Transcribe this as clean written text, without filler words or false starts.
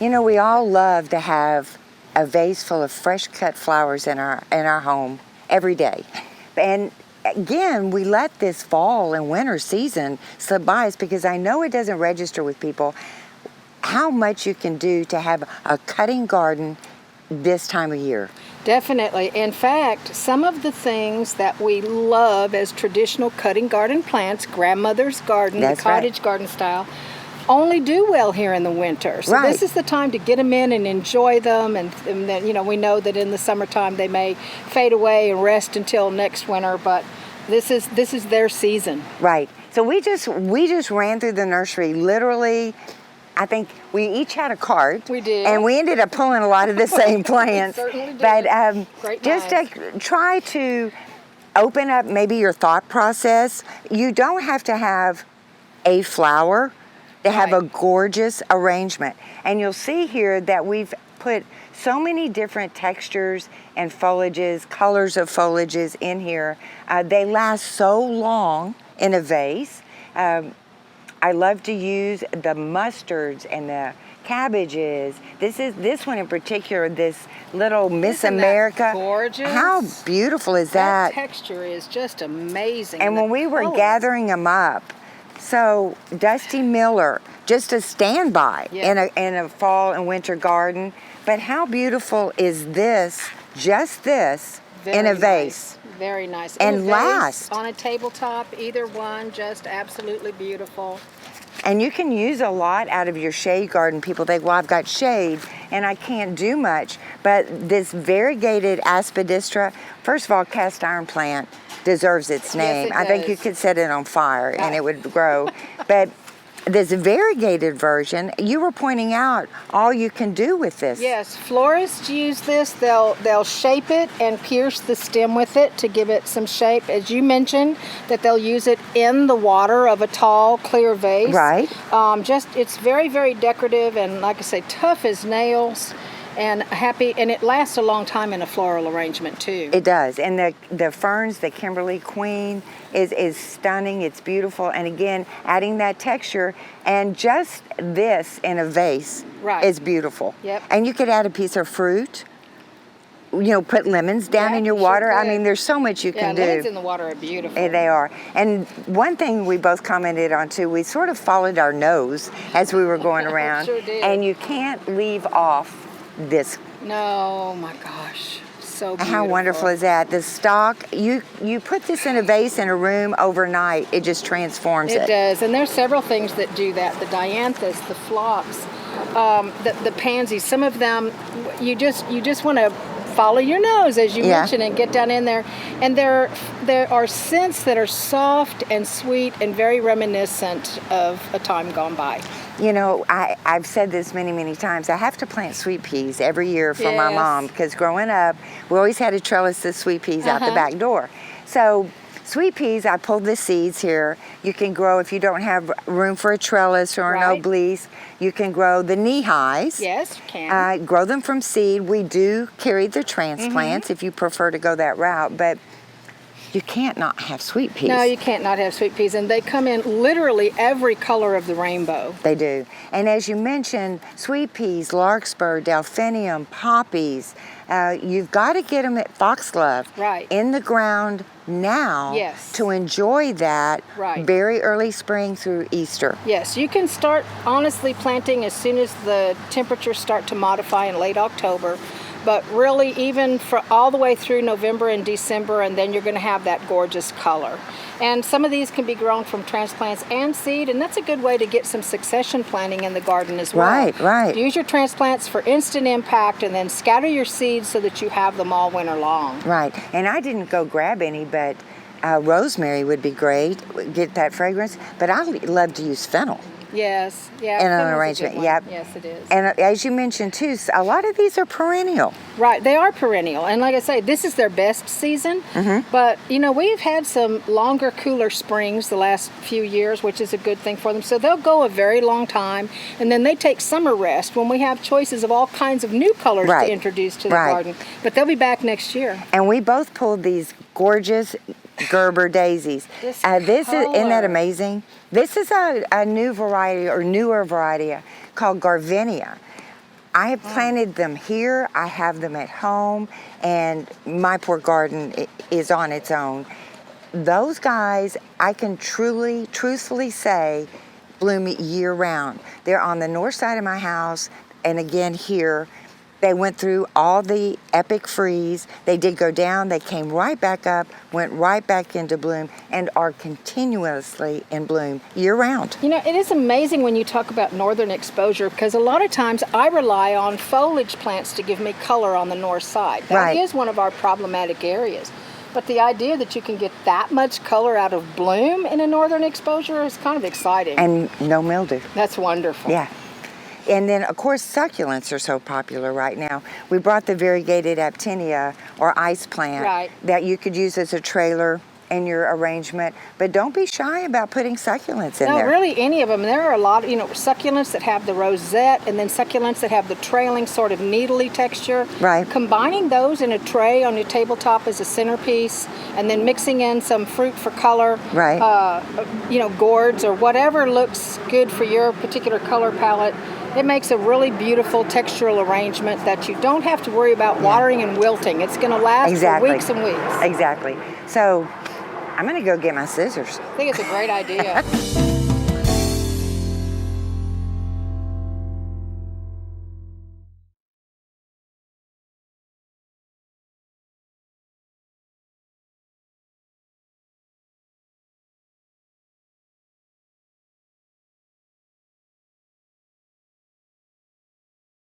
You know, we all love to have a vase full of fresh cut flowers in our home every day. And again, we let this fall and winter season slip by us because I know it doesn't register with people how much you can do to have a cutting garden this time of year. Definitely. In fact, some of the things that we love as traditional cutting garden plants, grandmother's garden, That's the cottage garden style, only do well here in the winter. So Right. this is the time to get them in and enjoy them. And then, you know, we know that in the summertime they may fade away and rest until next winter, but this is their season. Right. So we just ran through the nursery literally. I think we each had a cart. We did. And we ended up pulling a lot of the same plants. Certainly did. But Great just minds. try to open up maybe your thought process. You don't have to have a flower to have a Right. gorgeous arrangement. And you'll see here that we've put so many different textures and foliages, colors of foliages in here. They last so long in a vase. I love to use the mustards and the cabbages. This one in particular, this little Miss Isn't that America. gorgeous? How beautiful is that? That texture is just amazing. And when we were colors. gathering them up, so Dusty Miller, just a standby Yeah. in a fall and winter garden. But how beautiful is this? Just this in a Very vase. nice. Very nice. And In a vase, last. on a tabletop, either one, just absolutely beautiful. And you can use a lot out of your shade garden. People think, well, I've got shade and I can't do much. But this variegated aspidistra, first of all, cast iron plant deserves its name. it I think you does. could set it on fire and it would grow. But this variegated version, you were pointing out all you can do with this. Yes, florists use this. They'll shape it and pierce the stem with it to give it some shape. As you mentioned, that they'll use it in the water of a tall, clear vase. Right. It's very, very decorative and, like I say, tough as nails. And happy, and it lasts a long time in a floral arrangement too. It does, and the ferns, the Kimberly Queen is stunning. It's beautiful, and again, adding that texture, and just this in a vase Right. is beautiful. Yep. And you could add a piece of fruit. You know, put lemons down Yeah, in your sure water. I could. mean, there's so much you can do. lemons in the water are beautiful. They are. And one thing we both commented on too, we sort of followed our nose as we were going around. Sure did. And you can't leave off this. No, my gosh, so beautiful. How wonderful is that? The stalk, you put this in a vase in a room overnight, it just transforms it. It does, and there's several things that do that. The dianthus, the phlox, the pansies. Some of them, you just want to follow your nose, as you mentioned, and get down in there. And there are scents that are soft and sweet and very reminiscent of a time gone by. You know, I've said this many, many times. I have to plant sweet peas every year for my Yes. mom because growing up, we always had a trellis of sweet peas out the back door. So sweet peas, I pulled the seeds here. You can grow, if you don't have room for a trellis or an Right. obelisk, you can grow the knee-highs. Yes, you can. Grow them from seed. We do carry the transplants if you prefer to go that route, but you can't not have sweet peas. No, you can't not have sweet peas, and they come in literally every color of the rainbow. They do. And as you mentioned, sweet peas, larkspur, delphinium, poppies, you've got to get them at foxglove Right. in the ground now Yes. to enjoy that Right. very early spring through Easter. Yes, you can start honestly planting as soon as the temperatures start to modify in late October. But really, even for all the way through November and December, and then you're going to have that gorgeous color. And some of these can be grown from transplants and seed, and that's a good way to get some succession planting in the garden as well. Right, right. Use your transplants for instant impact, and then scatter your seeds so that you have them all winter long. Right. And I didn't go grab any, but rosemary would be great. Get that fragrance. But I love to use fennel. Yes, yeah. In an fennel's a good arrangement, one. yep. Yes, it is. And as you mentioned too, a lot of these are perennial. Right, they are perennial, and like I say, this is their best season. But you know, we've had some longer, cooler springs the last few years, which is a good thing for them. So they'll go a very long time, and then they take summer rest when we have choices of all kinds of new colors Right. to introduce to the Right. garden. But they'll be back next year. And we both pulled these gorgeous Gerber daisies. This Isn't that color. amazing? This is a new variety or newer variety called Garvinia. I have planted them here. I have them at home, and my poor garden is on its own. Those guys, I can truthfully say, bloom year round. They're on the north side of my house, and again here. They went through all the epic freeze. They did go down, they came right back up, went right back into bloom, and are continuously in bloom year round. You know, it is amazing when you talk about northern exposure, because a lot of times I rely on foliage plants to give me color on the north side. That is one of our problematic areas. But the idea that you can get that much color out of bloom in a northern exposure is kind of exciting. And no mildew. That's wonderful. Yeah. And then, of course, succulents are so popular right now. We brought the variegated Aptinia, or ice plant, that you could use as a trailer in your arrangement. But don't be shy about putting succulents in there. No, really, any of them. There are a lot, you know, succulents that have the rosette, and then succulents that have the trailing sort of needly texture. Right. Combining those in a tray on your tabletop as a centerpiece, and then mixing in some fruit for color. Right. You know, gourds or whatever looks good for your particular color palette. It makes a really beautiful textural arrangement that you don't have to worry about watering and wilting. It's going to last for weeks and weeks. Exactly. So I'm going to go get my scissors. I think it's a great idea.